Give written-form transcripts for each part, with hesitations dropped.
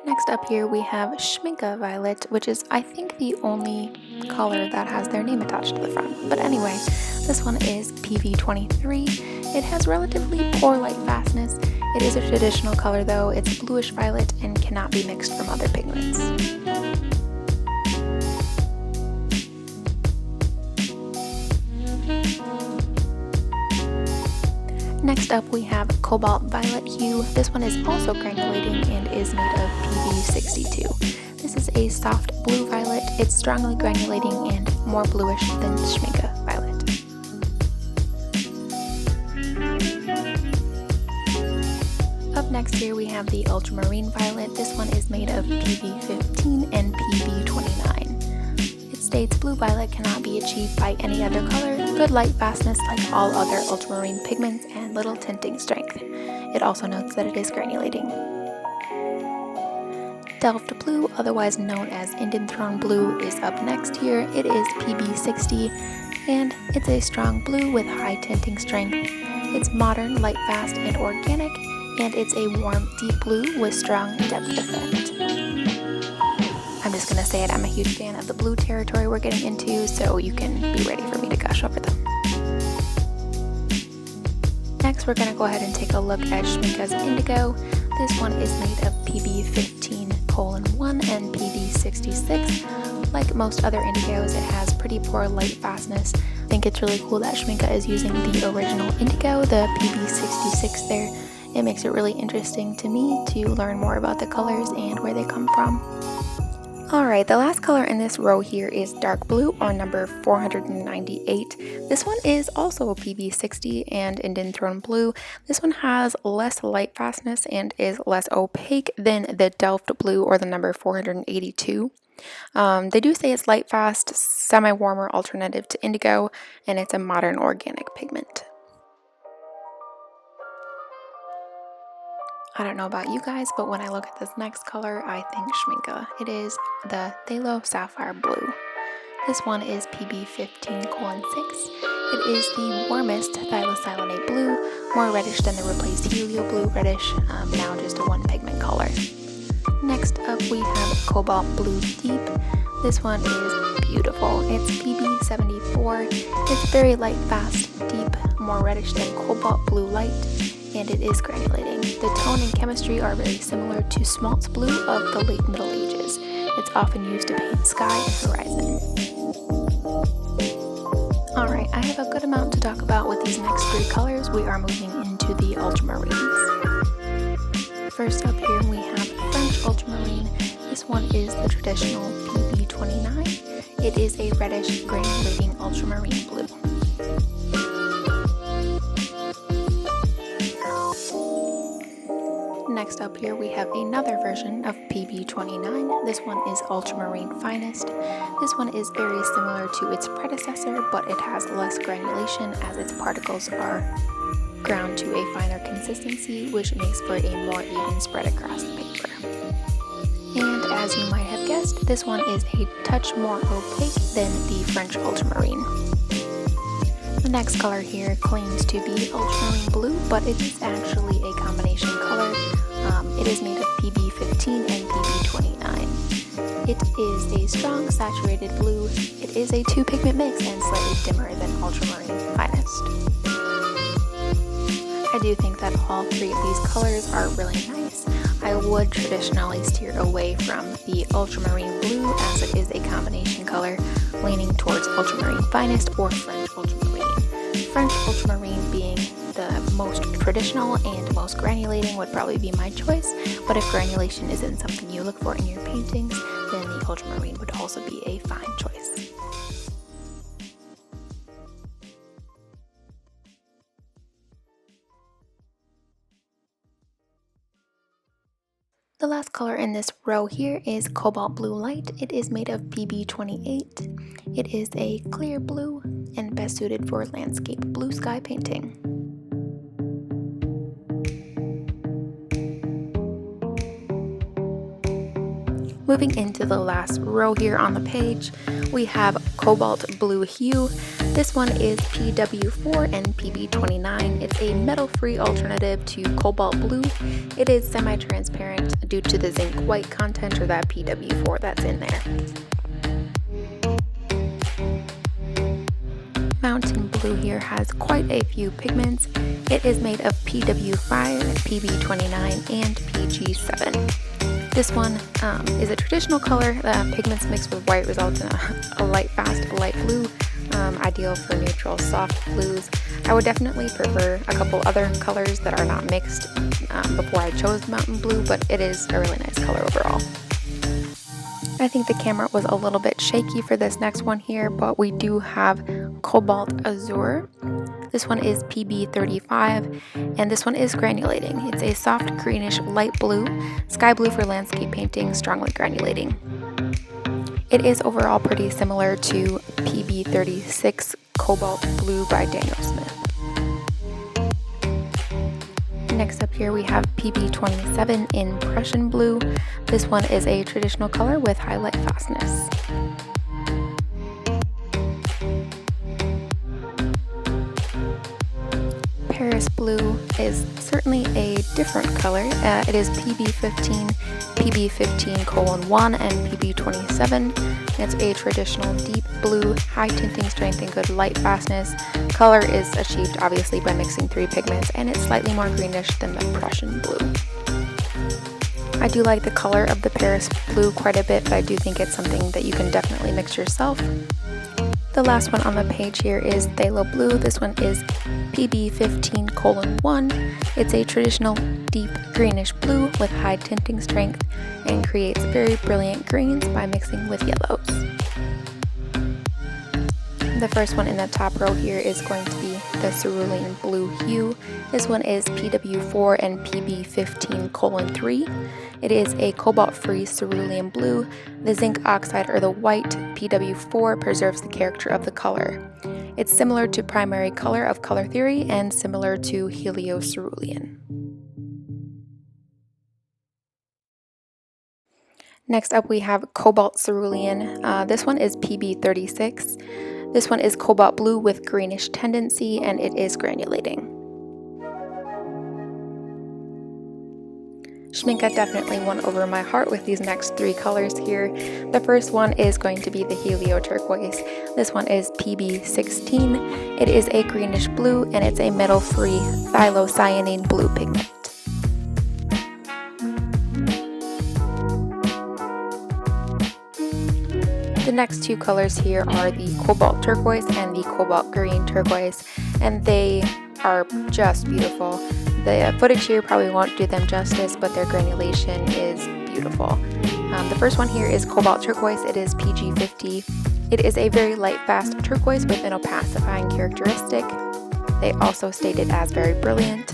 Next up here we have Schmincke Violet, which is I think the only color that has their name attached to the front. But anyway, this one is PV23. It has relatively poor light fastness. It is a traditional color though. It's bluish violet and cannot be mixed from other pigments. Next up we have Cobalt Violet Hue. This one is also granulating and is made of PV62. This is a soft blue violet. It's strongly granulating and more bluish than Schmincke Violet. Up next here we have the Ultramarine Violet. This one is made of PV15 and PV29. States blue violet cannot be achieved by any other color, good light fastness like all other ultramarine pigments, and little tinting strength. It also notes that it is granulating. Delft Blue, otherwise known as Indanthrone Blue, is up next here. It is PB60 and it's a strong blue with high tinting strength. It's modern, light fast, and organic, and it's a warm, deep blue with strong depth effect. I'm just going to say it, I'm a huge fan of the blue territory we're getting into, so you can be ready for me to gush over them. Next, we're going to go ahead and take a look at Schmincke's Indigo. This one is made of PB15:1 and PB66. Like most other indigos, it has pretty poor light fastness. I think it's really cool that Schmincke is using the original indigo, the PB66 there. It makes it really interesting to me to learn more about the colors and where they come from. Alright, the last color in this row here is dark blue, or number 498. This one is also PV60 and Indanthrone Blue. This one has less light fastness and is less opaque than the Delft Blue or the number 482. They do say it's light fast, semi-warmer alternative to indigo, and it's a modern organic pigment. I don't know about you guys, but when I look at this next color, I think Schmincke. It is the Phthalo Sapphire Blue. This one is PB15:6. It is the warmest thiocyanate blue, more reddish than the replaced helio blue reddish, now just a one pigment color. Next up we have Cobalt Blue Deep. This one is beautiful. It's PB74. It's very light, fast, deep, more reddish than Cobalt Blue Light, and it is granulating. The tone and chemistry are very similar to Schmaltz Blue of the late Middle Ages. It's often used to paint sky and horizon. Alright, I have a good amount to talk about with these next three colors. We are moving into the ultramarines. First up here we have French Ultramarine. This one is the traditional PB29. It is a reddish granulating ultramarine blue. Next up here we have another version of PB29. This one is Ultramarine Finest. This one is very similar to its predecessor, but it has less granulation as its particles are ground to a finer consistency, which makes for a more even spread across the paper. And as you might have guessed, this one is a touch more opaque than the French Ultramarine. The next color here claims to be ultramarine blue, but it is actually a combination color. It is made of PB15 and PB29. It is a strong saturated blue. It is a two pigment mix and slightly dimmer than Ultramarine Finest. I do think that all three of these colors are really nice. I would traditionally steer away from the Ultramarine Blue as it is a combination color, leaning towards Ultramarine Finest or French Ultramarine. French Ultramarine being the most traditional and most granulating would probably be my choice, but if granulation isn't something you look for in your paintings, then the Ultramarine would also be a fine choice. The last color in this row here is Cobalt Blue Light. It is made of PB28. It is a clear blue and best suited for landscape blue sky painting. Moving into the last row here on the page, we have Cobalt Blue Hue. This one is PW4 and PB29. It's a metal-free alternative to Cobalt Blue. It is semi-transparent due to the zinc white content, or that PW4 that's in there. Mountain Blue here has quite a few pigments. It is made of PW5, PB29, and PG7. This one is a traditional color. Pigments mixed with white results in a light, fast, light blue, ideal for neutral, soft blues. I would definitely prefer a couple other colors that are not mixed before I chose Mountain Blue, but it is a really nice color overall. I think the camera was a little bit shaky for this next one here, but we do have Cobalt Azure. This one is PB35, and this one is granulating. It's a soft greenish light blue, sky blue for landscape painting, strongly granulating. It is overall pretty similar to PB36 Cobalt Blue by Daniel Smith. Next up here we have PB27 in Prussian Blue. This one is a traditional color with highlight fastness. Paris Blue is certainly a different color. It is PB15, PB15:1, and PB27. It's a traditional deep blue, high tinting strength and good light fastness. Color is achieved obviously by mixing 3 pigments, and it's slightly more greenish than the Prussian Blue. I do like the color of the Paris Blue quite a bit, but I do think it's something that you can definitely mix yourself. The last one on the page here is Phthalo Blue. This one is PB15:1. It's a traditional deep greenish blue with high tinting strength and creates very brilliant greens by mixing with yellows. The first one in the top row here is going to be the Cerulean Blue Hue. This one is PW4 and PB15:3. It is a cobalt-free cerulean blue. The zinc oxide, or the white PW4, preserves the character of the color. It's similar to primary color of color theory and similar to heliocerulean. Next up we have Cobalt Cerulean. This one is PB36. This one is cobalt blue with greenish tendency, and it is granulating. Schmincke definitely won over my heart with these next 3 colors here. The first one is going to be the Helio Turquoise. This one is PB16. It is a greenish blue, and it's a metal-free phthalo blue pigment. The next 2 colors here are the Cobalt Turquoise and the Cobalt Green Turquoise, and they are just beautiful. The footage here probably won't do them justice, but their granulation is beautiful. The first one here is Cobalt Turquoise. It is PG50. It is a very light, fast turquoise with an opacifying characteristic. They also state it as very brilliant.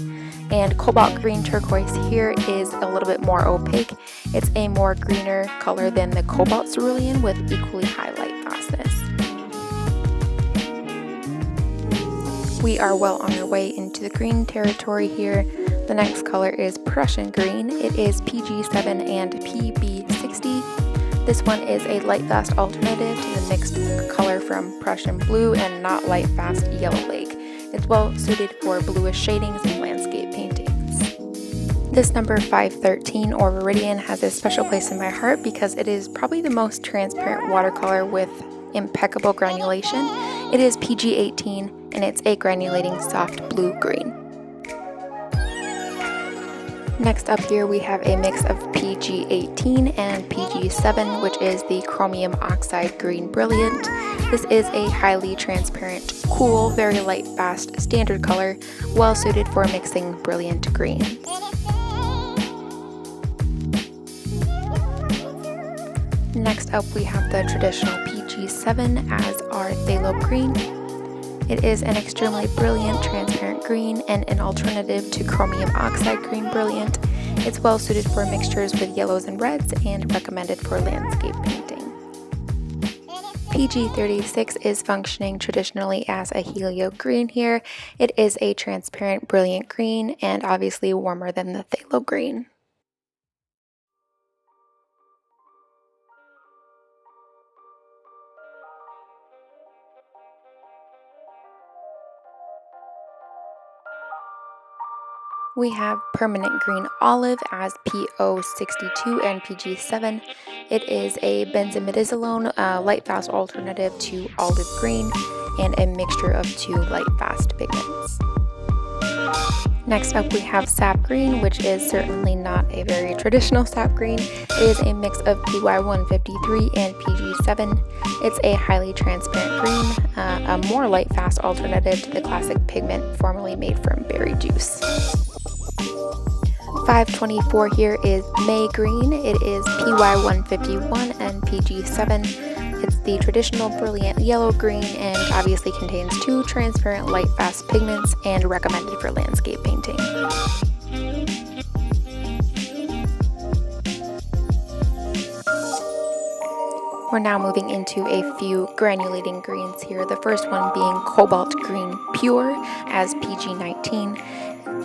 And Cobalt Green Turquoise here is a little bit more opaque. It's a more greener color than the Cobalt Cerulean with equally high light fastness. We are well on our way into the green territory here. The next color is Prussian Green. It is PG7 and PB60. This one is a light fast alternative to the mixed color from Prussian Blue and not light fast Yellow Lake. It's well suited for bluish shadings and landscape paintings. This number 513 or Viridian has a special place in my heart because it is probably the most transparent watercolor with impeccable granulation. It is PG18 and it's a granulating soft blue-green. Next up here we have a mix of PG18 and PG7, which is the chromium oxide green brilliant. This is a highly transparent, cool, very light fast standard color, well suited for mixing brilliant greens. Next up we have the traditional PG7 as our Phthalo Green. It is an extremely brilliant transparent green and an alternative to chromium oxide green brilliant. It's well suited for mixtures with yellows and reds and recommended for landscape painting. PG36 is functioning traditionally as a helio green here. It is a transparent brilliant green and obviously warmer than the Phthalo Green. We have Permanent Green Olive as PO62 and PG7. It is a benzimidazolone light fast alternative to olive green and a mixture of 2 light fast pigments. Next up we have Sap Green, which is certainly not a very traditional sap green. It is a mix of PY153 and PG7. It's a highly transparent green, a more light fast alternative to the classic pigment formerly made from berry juice. 524 here is May Green. It is PY151 and PG7. It's the traditional brilliant yellow green and obviously contains 2 transparent light fast pigments and recommended for landscape painting. We're now moving into a few granulating greens here, the first one being Cobalt Green Pure as PG19.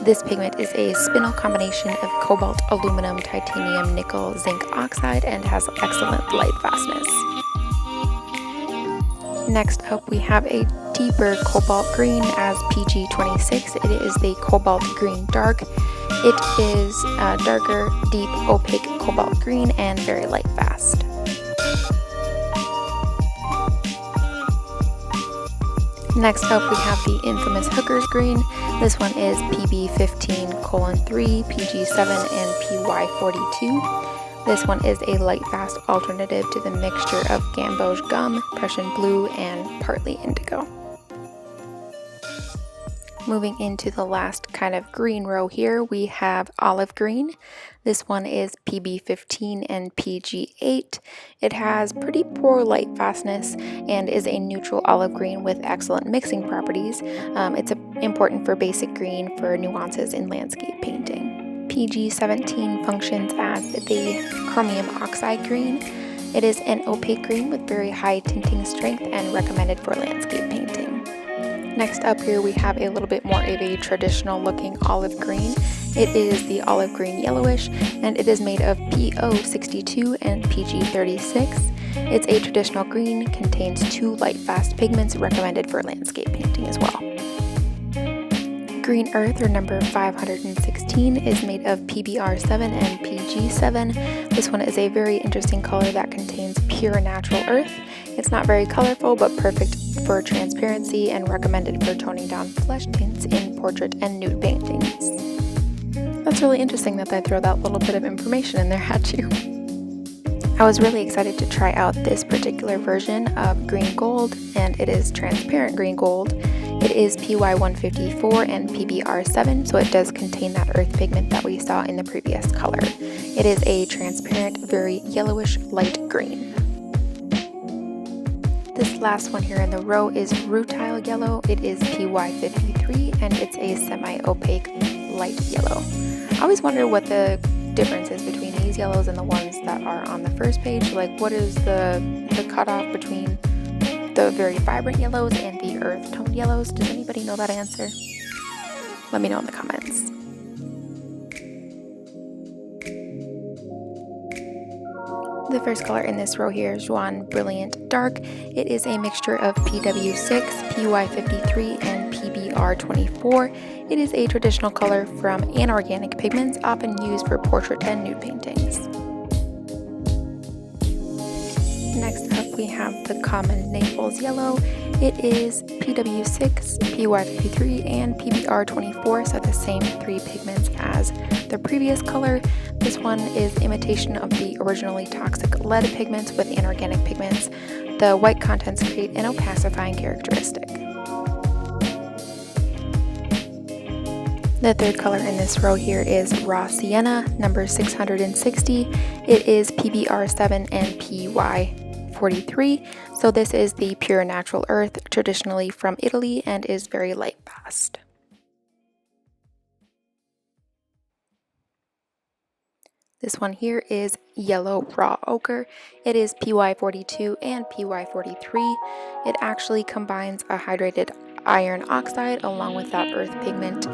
This pigment is a spinel combination of cobalt, aluminum, titanium, nickel, zinc oxide, and has excellent light fastness. Next up we have a deeper cobalt green as PG26. It is the Cobalt Green Dark. It is a darker, deep, opaque cobalt green and very light fast. Next up we have the infamous Hooker's Green. This one is PB15:3, PG7, and PY42. This one is a light fast alternative to the mixture of gamboge gum, Prussian blue, and partly indigo. Moving into the last kind of green row here, we have Olive Green. This one is PB15 and PG8. It has pretty poor light fastness and is a neutral olive green with excellent mixing properties. It's important for basic green for nuances in landscape painting. PG17 functions as the chromium oxide green. It is an opaque green with very high tinting strength and recommended for landscape painting. Next up here we have a little bit more of a traditional looking olive green. It is the olive green yellowish and it is made of PO62 and PG36. It's a traditional green, contains 2 light fast pigments recommended for landscape painting as well. Green Earth, or number 516, is made of PBR7 and PG7. This one is a very interesting color that contains pure natural earth. It's not very colorful, but perfect for transparency and recommended for toning down flesh tints in portrait and nude paintings. That's really interesting that they throw that little bit of information in there at you. I was really excited to try out this particular version of green gold, and it is transparent green gold. It is PY154 and PBR7, so it does contain that earth pigment that we saw in the previous color. It is a transparent, very yellowish light green. This last one here in the row is Rutile Yellow. It is PY53 and it's a semi-opaque light yellow. I always wonder what the difference is between these yellows and the ones that are on the first page. Like, what is the cutoff between the very vibrant yellows and the earth toned yellows? Does anybody know that answer? Let me know in the comments. The first color in this row here is Juan Brilliant Dark. It is a mixture of PW6, PY53, and PBR24. It is a traditional color from anorganic pigments, often used for portrait and nude paintings. Next up we have the common Naples Yellow. It is PW6, PY53, and PBR24, so the same 3 pigments as the previous color. This one is imitation of the originally toxic lead pigments with inorganic pigments. The white contents create an opacifying characteristic. The third color in this row here is Raw Sienna, number 660. It is PBR7 and PY43. So this is the pure natural earth, traditionally from Italy, and is very light fast. This one here is Yellow Raw Ochre. It is PY42 and PY43. It actually combines a hydrated iron oxide along with that earth pigment.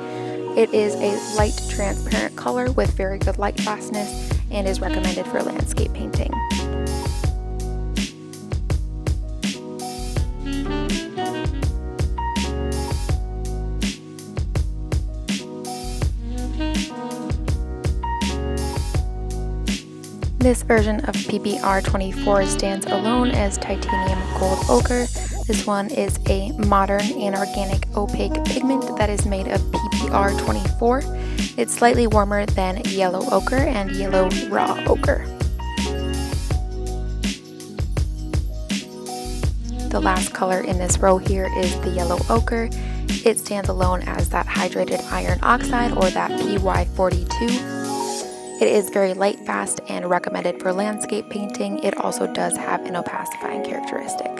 It is a light transparent color with very good light fastness and is recommended for landscape painting. This version of PBR24 stands alone as titanium gold ochre. This one is a modern and organic opaque pigment that is made of PBR24. It's slightly warmer than yellow ochre and yellow raw ochre. The last color in this row here is the yellow ochre. It stands alone as that hydrated iron oxide, or that PY42. It is very light fast and recommended for landscape painting. It also does have an opacifying characteristic.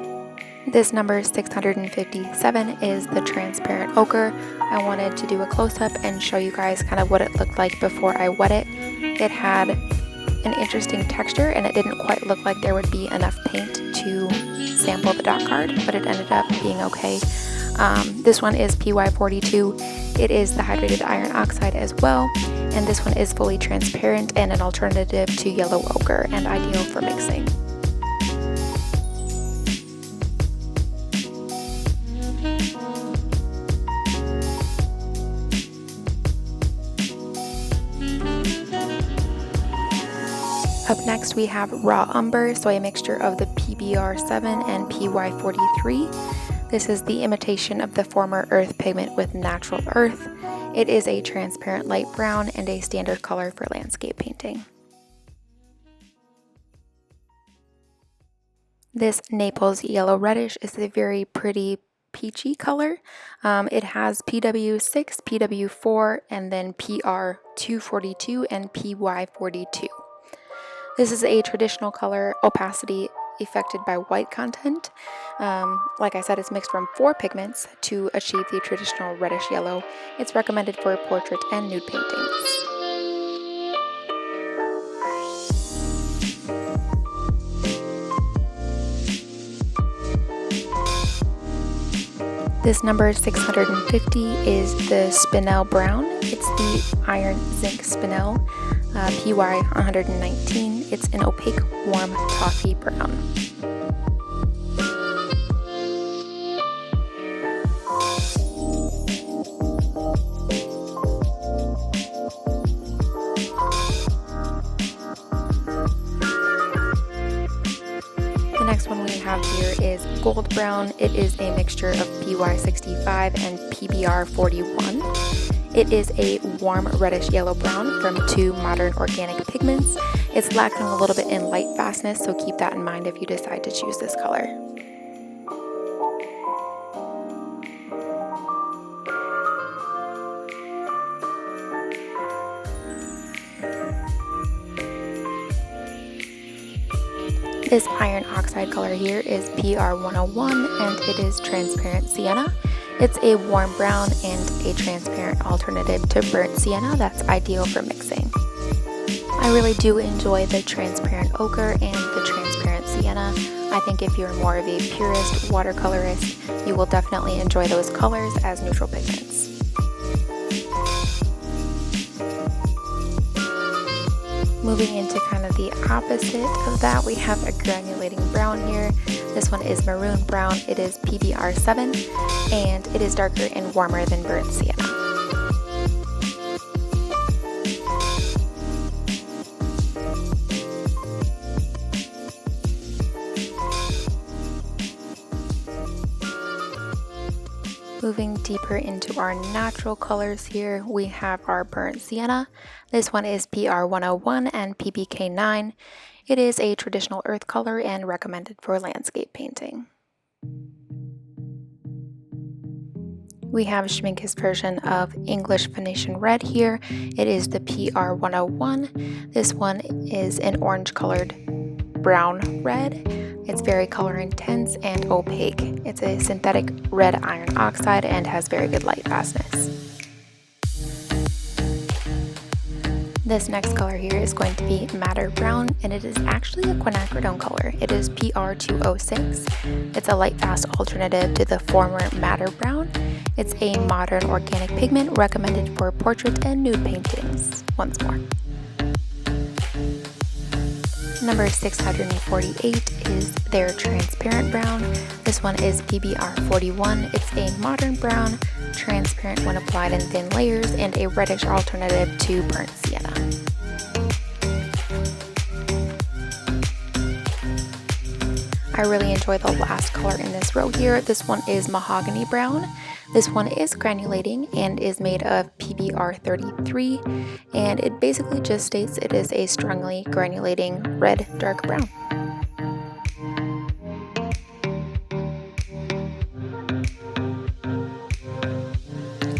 This number 657 is the transparent ochre. I wanted to do a close-up and show you guys kind of what it looked like before I wet it. It had an interesting texture and it didn't quite look like there would be enough paint to sample the dot card, but it ended up being okay. This one is PY42. It is the hydrated iron oxide as well, and this one is fully transparent and an alternative to yellow ochre and ideal for mixing. Up next we have raw umber, so a mixture of the PBR7 and PY43. This is the imitation of the former earth pigment with natural earth. It is a transparent light brown and a standard color for landscape painting. This Naples yellow reddish is a very pretty peachy color. It has PW6, PW4, and then PR242 and PY42. This is a traditional color, opacity affected by white content. Like I said, it's mixed from 4 pigments to achieve the traditional reddish yellow. It's recommended for portrait and nude paintings. This number 650 is the spinel brown. It's the iron zinc spinel, PY 119. It's an opaque, warm toffee brown. The next one we have here is gold brown. It is a mixture of PY65 and PBR41. It is a warm reddish yellow brown from 2 modern organic pigments. It's lacking a little bit in light fastness, so keep that in mind if you decide to choose this color. This iron oxide color here is PR101 and it is transparent sienna. It's a warm brown and a transparent alternative to burnt sienna that's ideal for mixing. I really do enjoy the transparent ochre and the transparent sienna. I think if you're more of a purist watercolorist, you will definitely enjoy those colors as neutral pigments. Moving into kind of the opposite of that, we have a granulating brown here. This one is maroon brown. It is PBR7 and it is darker and warmer than burnt sienna. Moving deeper into our natural colors here, we have our burnt sienna. This one is PR101 and PBK9. It is a traditional earth color and recommended for landscape painting. We have Schmincke's version of English Venetian red here. It is the PR101. This one is an orange colored brown red. It's very color intense and opaque. It's a synthetic red iron oxide and has very good light fastness. This next color here is going to be madder brown, and it is actually a quinacridone color. It is PR206. It's a light fast alternative to the former madder brown. It's a modern organic pigment recommended for portrait and nude paintings. Once more. Number 648 is their transparent brown. This one is PBR41. It's a modern brown, transparent when applied in thin layers, and a reddish alternative to burnt sienna. I really enjoy the last color in this row here. This one is Mahogany Brown. This one is Granulating and is made of PBR33, and it basically just states it is a strongly granulating red dark brown.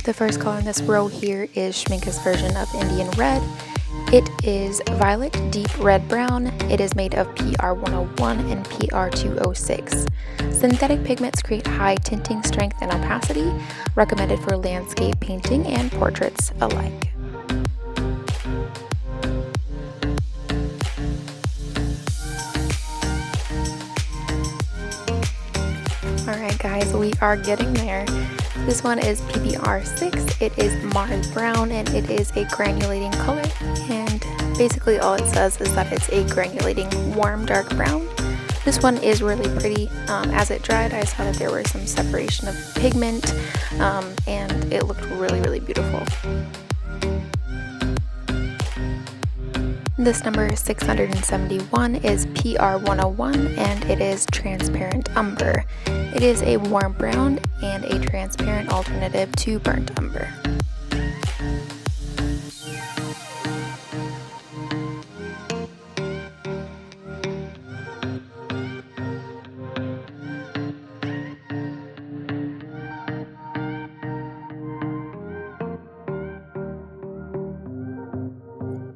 The first color in this row here is Schmincke's version of Indian Red. It is Violet Deep Red Brown. It is made of PR101 and PR206. Synthetic pigments create high tinting strength and opacity, recommended for landscape painting and portraits alike. Alright guys, we are getting there. This one is PBR6, it is Mars Brown, and it is a granulating color, and basically all it says is that it's a granulating warm dark brown. This one is really pretty. As it dried, I saw that there was some separation of pigment, and it looked really beautiful. This number 671 is PR101, and it is Transparent Umber. It is a warm brown and a transparent alternative to burnt umber.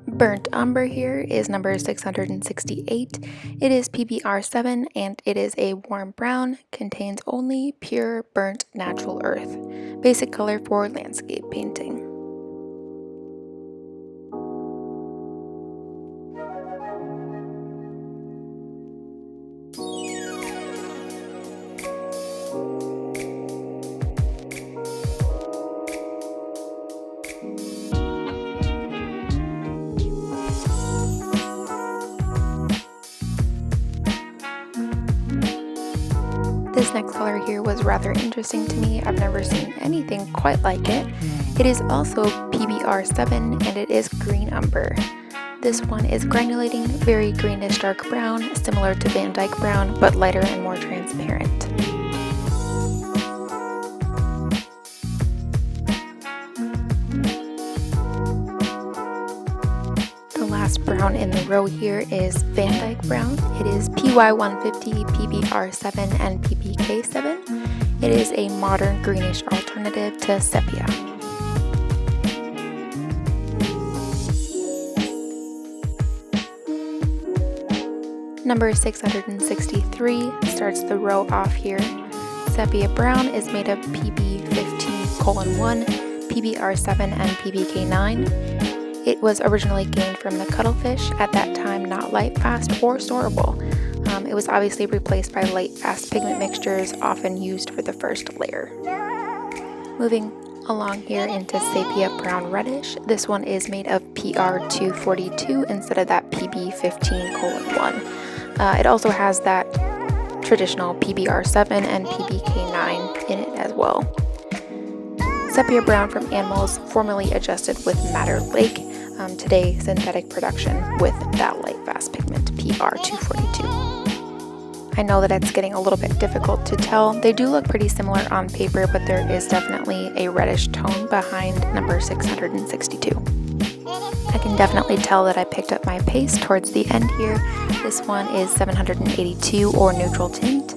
Burnt umber here is number 668. It is PBR7 and it is a warm brown, contains only pure burnt natural earth. Basic color for landscape painting. This next color here was rather interesting to me. I've never seen anything quite like it. It is also PBR7 and it is green umber. This one is granulating, very greenish dark brown, similar to Van Dyke brown, but lighter and more transparent. The last brown in the row here is Van Dyke brown. It is PY150, PBR7, and PBK7. It is a modern greenish alternative to sepia. Number 663 starts the row off here. Sepia brown is made of PB15:1, PBR7, and PBK9. It was originally gained from the cuttlefish, at that time not light fast or storable. It was obviously replaced by light fast pigment mixtures, often used for the first layer. Moving along here into sepia brown reddish, this one is made of PR242 instead of that PB15:1. It also has that traditional PBR7 and PBK9 in it as well. Sepia brown from animals, formerly adjusted with madder lake, today synthetic production with that light fast pigment PR242. I know that it's getting a little bit difficult to tell. They do look pretty similar on paper, but there is definitely a reddish tone behind number 662. I can definitely tell that I picked up my pace towards the end here. This one is 782 or neutral tint.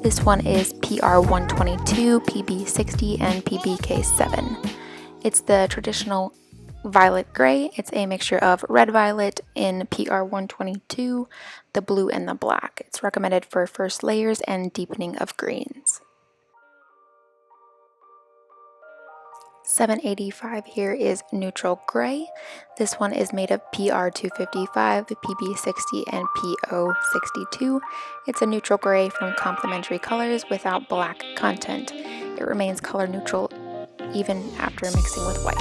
This one is PR122, PB60, and PBK7. It's the traditional violet gray. It's a mixture of red violet in PR122, the blue, and the black. It's recommended for first layers and deepening of greens. 785 here is neutral gray. This one is made of PR255, PB60, and PO62. It's a neutral gray from complementary colors without black content. It remains color neutral even after mixing with white.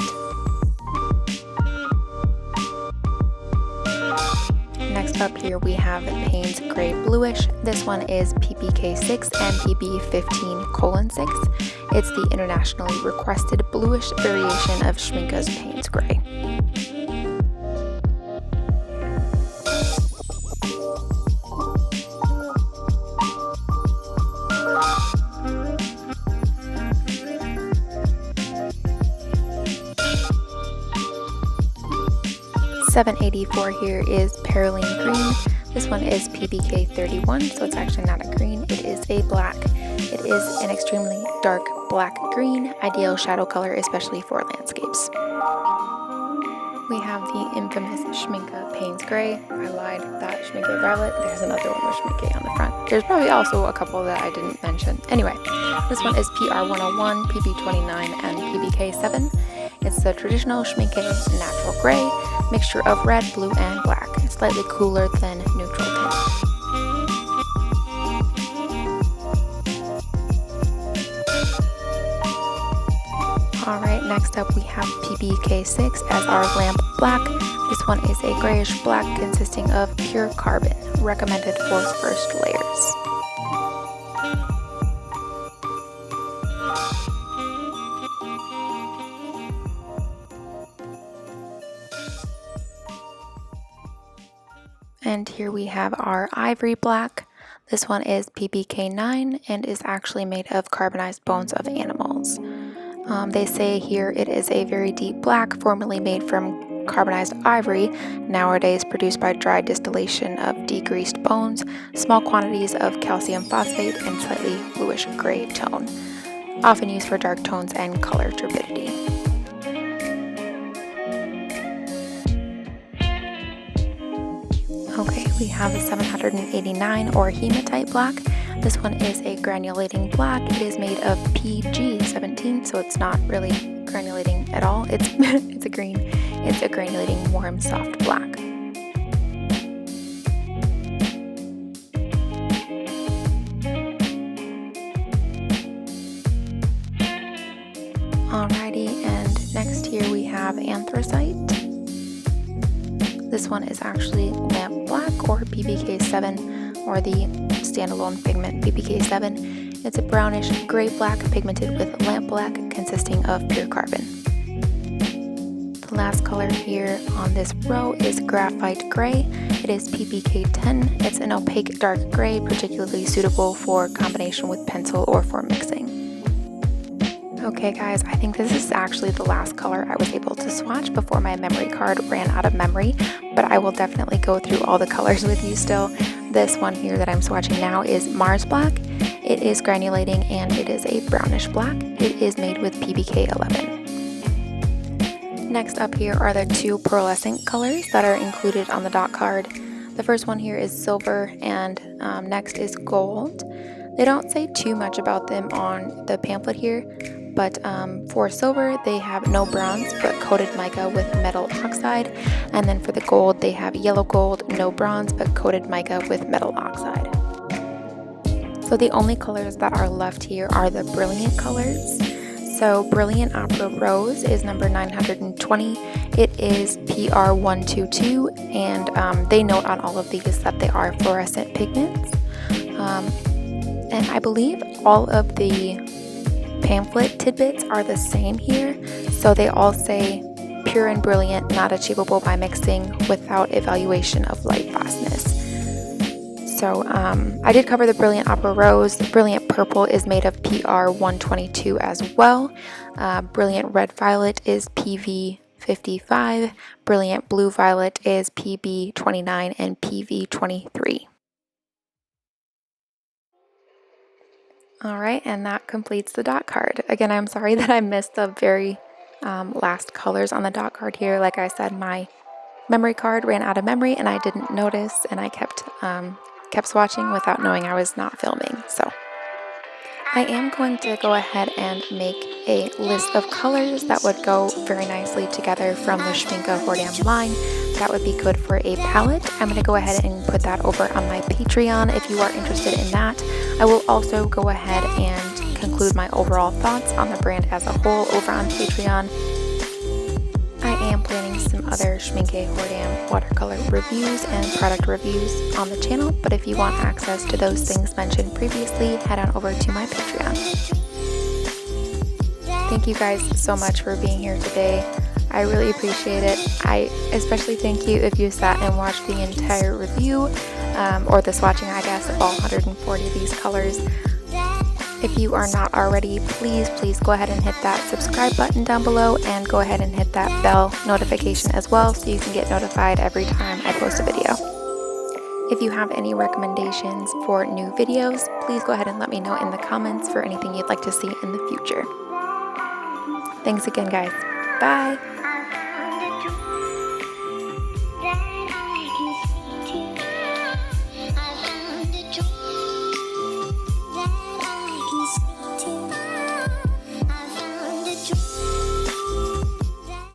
Next up here we have Payne's Gray Bluish. This one is PBK6 and PB15:6. It's the internationally requested bluish variation of Schmincke's Payne's Gray. 784 here is Cerulean Green. This one is PBK 31, so it's actually not a green, it is a black. It is an extremely dark black green, ideal shadow color, especially for landscapes. We have the infamous Schmincke Paints Gray. I lied, that Schmincke Violet. There's another one with Schmincke on the front. There's probably also a couple that I didn't mention. Anyway, this one is PR101, PB29, and PBK7. It's the traditional Schmincke Natural Gray, mixture of red, blue, and black. Slightly cooler than neutral tint. Alright, next up we have PBK6 as our lamp black. This one is a grayish black consisting of pure carbon, recommended for first layers. And here we have our ivory black. This one is PBK9 and is actually made of carbonized bones of animals. They say here it is a very deep black, formerly made from carbonized ivory, nowadays produced by dry distillation of degreased bones, small quantities of calcium phosphate, and slightly bluish gray tone, often used for dark tones and color turbidity. Okay, we have the 789 or hematite black. This one is a granulating black. It is made of PG17, so it's not really granulating at all. It's a green. It's a granulating warm soft black. Alrighty, and next here we have anthracite. This one is actually lamp black or PBK7 or the standalone pigment PBK7. It's a brownish gray black pigmented with lamp black consisting of pure carbon. The last color here on this row is graphite gray. It is PBK10. It's an opaque dark gray, particularly suitable for combination with pencil or for mixing. Okay guys, I think this is actually the last color I was able to swatch before my memory card ran out of memory, but I will definitely go through all the colors with you still. This one here that I'm swatching now is Mars Black. It is granulating and it is a brownish black. It is made with PBK11. Next up here are the two pearlescent colors that are included on the dot card. The first one here is silver and next is gold. They don't say too much about them on the pamphlet here, but for silver they have no bronze but coated mica with metal oxide, and then for the gold they have yellow gold, no bronze but coated mica with metal oxide. So the only colors that are left here are the brilliant colors. So Brilliant Opera Rose is number 920. It is PR122, and they note on all of these that they are fluorescent pigments. And I believe all of the pamphlet tidbits are the same here, so they all say pure and brilliant, not achievable by mixing, without evaluation of light fastness. So I did cover the Brilliant Opera Rose. Brilliant Purple is made of PR122 as well. Brilliant Red Violet is PV55. Brilliant Blue Violet is PB29 and PV23. Alright, and that completes the dot card. Again, I'm sorry that I missed the very last colors on the dot card here. Like I said, my memory card ran out of memory and I didn't notice, and I kept swatching without knowing I was not filming. So I am going to go ahead and make a list of colors that would go very nicely together from the Schmincke Horadam line. That would be good for a palette. I'm going to go ahead and put that over on my Patreon if you are interested in that. I will also go ahead and conclude my overall thoughts on the brand as a whole over on Patreon. I am planning some other Schmincke Horadam watercolor reviews and product reviews on the channel, but if you want access to those things mentioned previously, head on over to my Patreon. Thank you guys so much for being here today. I really appreciate it. I especially thank you if you sat and watched the entire review, or the swatching, I guess, of all 140 of these colors. If you are not already, please go ahead and hit that subscribe button down below and go ahead and hit that bell notification as well so you can get notified every time I post a video. If you have any recommendations for new videos, please go ahead and let me know in the comments for anything you'd like to see in the future. Thanks again, guys. Bye!